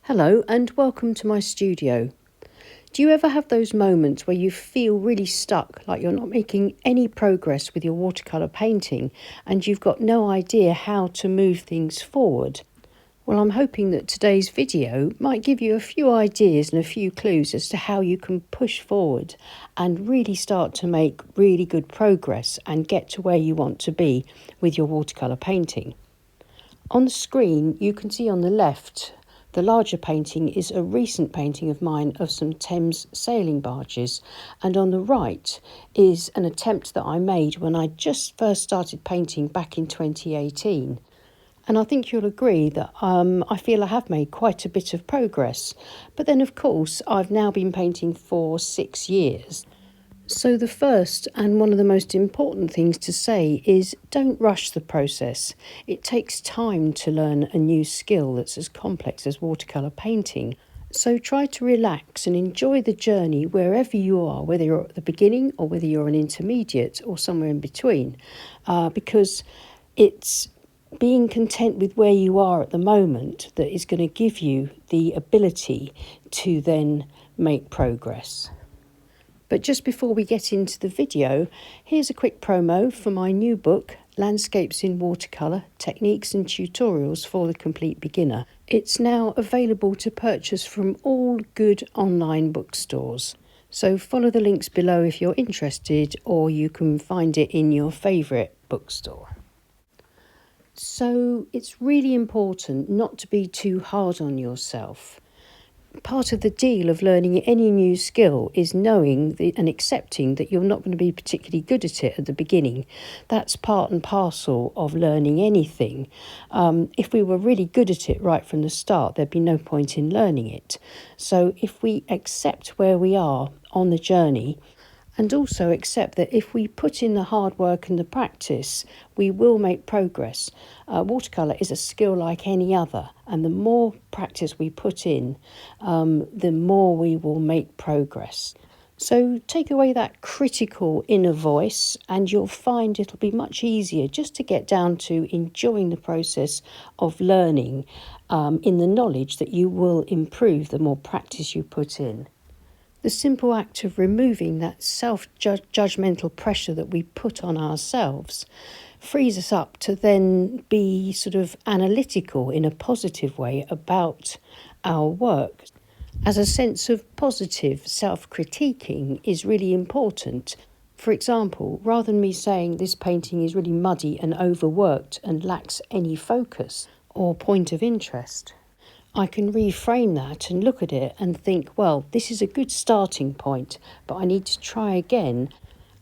Hello and welcome to my studio. Do you ever have those moments where you feel really stuck, like you're not making any progress with your watercolour painting and you've got no idea how to move things forward? Well, I'm hoping that today's video might give you a few ideas and a few clues as to how you can push forward and really start to make really good progress and get to where you want to be with your watercolour painting. On the screen, you can see on the left, the larger painting is a recent painting of mine of some Thames sailing barges, and on the right is an attempt that I made when I just first started painting back in 2018. And I think you'll agree that I feel I have made quite a bit of progress. But then, of course, I've now been painting for 6 years. So the first and one of the most important things to say is don't rush the process. It takes time to learn a new skill that's as complex as watercolour painting. So try to relax and enjoy the journey wherever you are, whether you're at the beginning or whether you're an intermediate or somewhere in between, because it's being content with where you are at the moment that is going to give you the ability to then make progress. But just before we get into the video, here's a quick promo for my new book, Landscapes in Watercolour, Techniques and Tutorials for the Complete Beginner. It's now available to purchase from all good online bookstores. So follow the links below if you're interested, or you can find it in your favourite bookstore. So it's really important not to be too hard on yourself. Part of the deal of learning any new skill is knowing and accepting that you're not going to be particularly good at it at the beginning. That's part and parcel of learning anything. If we were really good at it right from the start, there'd be no point in learning it. So if we accept where we are on the journey, and also accept that if we put in the hard work and the practice, we will make progress. Watercolour is a skill like any other, and the more practice we put in, the more we will make progress. So take away that critical inner voice and you'll find it'll be much easier just to get down to enjoying the process of learning, in the knowledge that you will improve the more practice you put in. The simple act of removing that self-judgmental pressure that we put on ourselves frees us up to then be sort of analytical in a positive way about our work. As a sense of positive self-critiquing is really important. For example, rather than me saying this painting is really muddy and overworked and lacks any focus or point of interest, I can reframe that and look at it and think, well, this is a good starting point, but I need to try again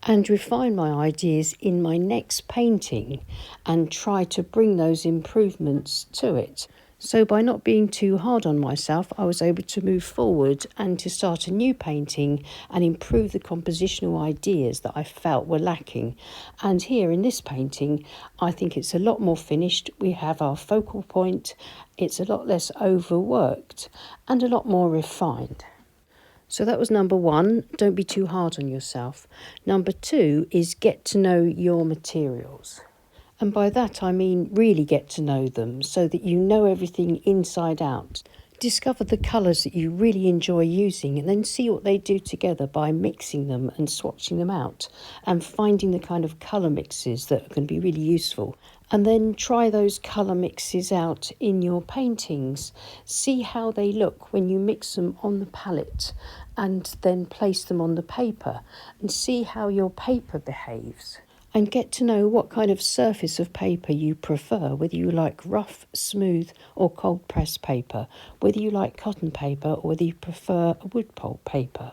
and refine my ideas in my next painting and try to bring those improvements to it. So by not being too hard on myself, I was able to move forward and to start a new painting and improve the compositional ideas that I felt were lacking. And here in this painting, I think it's a lot more finished. We have our focal point. It's a lot less overworked and a lot more refined. So that was number one, don't be too hard on yourself. Number two is get to know your materials. And by that I mean really get to know them so that you know everything inside out. Discover the colours that you really enjoy using and then see what they do together by mixing them and swatching them out and finding the kind of colour mixes that are going to be really useful. And then try those colour mixes out in your paintings. See how they look when you mix them on the palette and then place them on the paper and see how your paper behaves. And get to know what kind of surface of paper you prefer, whether you like rough, smooth or cold press paper, whether you like cotton paper or whether you prefer a wood pulp paper.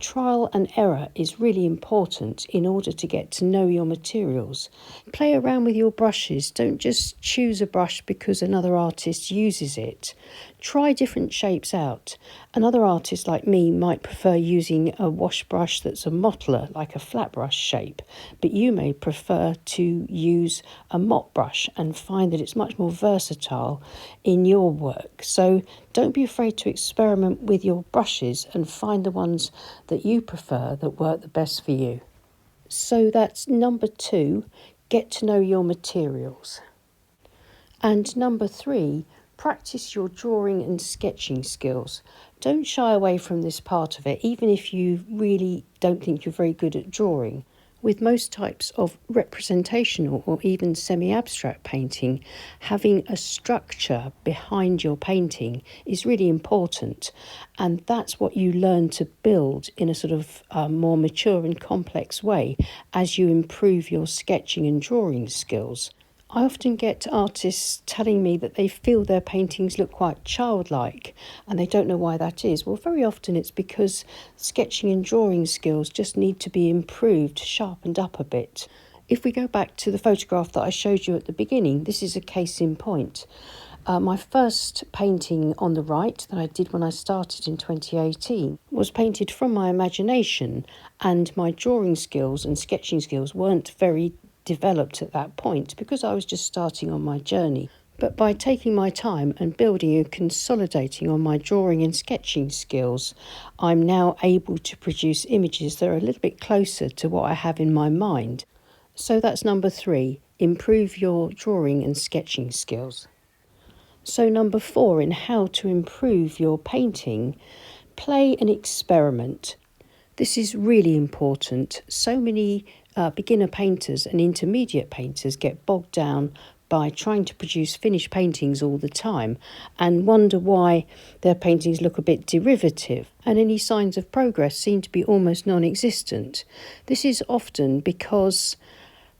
Trial and error is really important in order to get to know your materials. Play around with your brushes. Don't just choose a brush because another artist uses it. Try different shapes out. Another artist like me might prefer using a wash brush that's a mottler, like a flat brush shape, but you may prefer to use a mop brush and find that it's much more versatile in your work. So don't be afraid to experiment with your brushes and find the ones that you prefer that work the best for you. So that's number two, get to know your materials. And number three, Practice your drawing and sketching skills. Don't shy away from this part of it, even if you really don't think you're very good at drawing. With most types of representational or even semi-abstract painting, having a structure behind your painting is really important, and that's what you learn to build in a sort of more mature and complex way as you improve your sketching and drawing skills. I often get artists telling me that they feel their paintings look quite childlike and they don't know why that is. Well, very often it's because sketching and drawing skills just need to be improved, sharpened up a bit. If we go back to the photograph that I showed you at the beginning, this is a case in point. My first painting on the right that I did when I started in 2018 was painted from my imagination, and my drawing skills and sketching skills weren't very developed at that point because I was just starting on my journey. But by taking my time and building and consolidating on my drawing and sketching skills, I'm now able to produce images that are a little bit closer to what I have in my mind. So that's number 3, improve your drawing and sketching skills. So number 4, in how to improve your painting, play and experiment. This is really important. So many beginner painters and intermediate painters get bogged down by trying to produce finished paintings all the time and wonder why their paintings look a bit derivative and any signs of progress seem to be almost non-existent. This is often because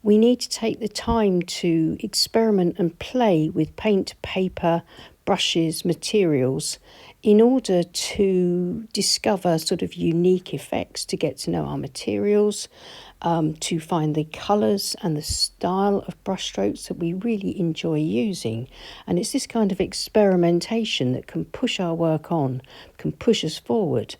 we need to take the time to experiment and play with paint, paper, brushes, materials in order to discover sort of unique effects, to get to know our materials, to find the colours and the style of brushstrokes that we really enjoy using. And it's this kind of experimentation that can push our work on, can push us forward.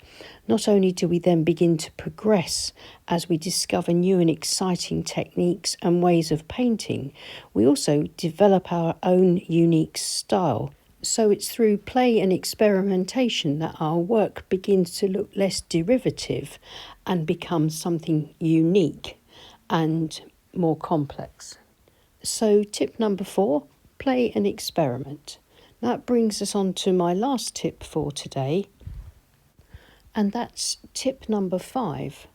Not only do we then begin to progress as we discover new and exciting techniques and ways of painting, we also develop our own unique style. So it's through play and experimentation that our work begins to look less derivative and become something unique and more complex. So tip number 4, play and experiment. That brings us on to my last tip for today, and that's tip number 5.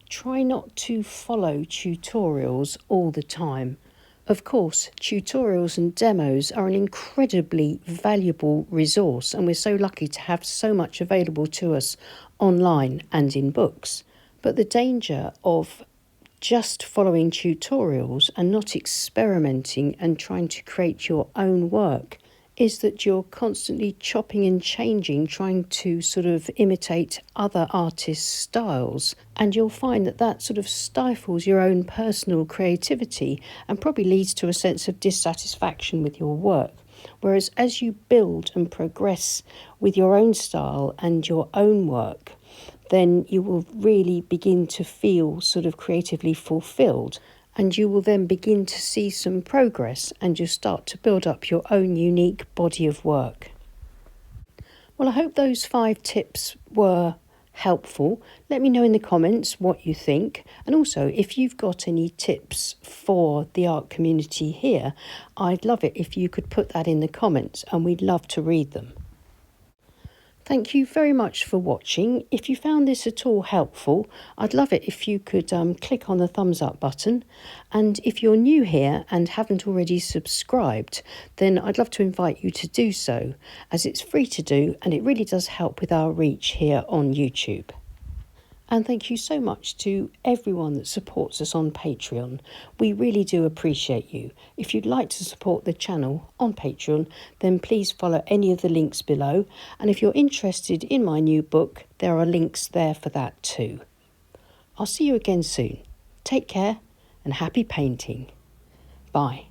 Try not to follow tutorials all the time. Of course, tutorials and demos are an incredibly valuable resource, and we're so lucky to have so much available to us online and in books. But the danger of just following tutorials and not experimenting and trying to create your own work is that you're constantly chopping and changing, trying to sort of imitate other artists' styles. And you'll find that that sort of stifles your own personal creativity and probably leads to a sense of dissatisfaction with your work. Whereas as you build and progress with your own style and your own work, then you will really begin to feel sort of creatively fulfilled. And you will then begin to see some progress and you'll start to build up your own unique body of work. Well, I hope those 5 tips were helpful. Let me know in the comments what you think. And also, if you've got any tips for the art community here, I'd love it if you could put that in the comments and we'd love to read them. Thank you very much for watching. If you found this at all helpful, I'd love it if you could click on the thumbs up button. And if you're new here and haven't already subscribed, then I'd love to invite you to do so, as it's free to do and it really does help with our reach here on YouTube. And thank you so much to everyone that supports us on Patreon. We really do appreciate you. If you'd like to support the channel on Patreon, then please follow any of the links below. And if you're interested in my new book, there are links there for that too. I'll see you again soon. Take care and happy painting. Bye.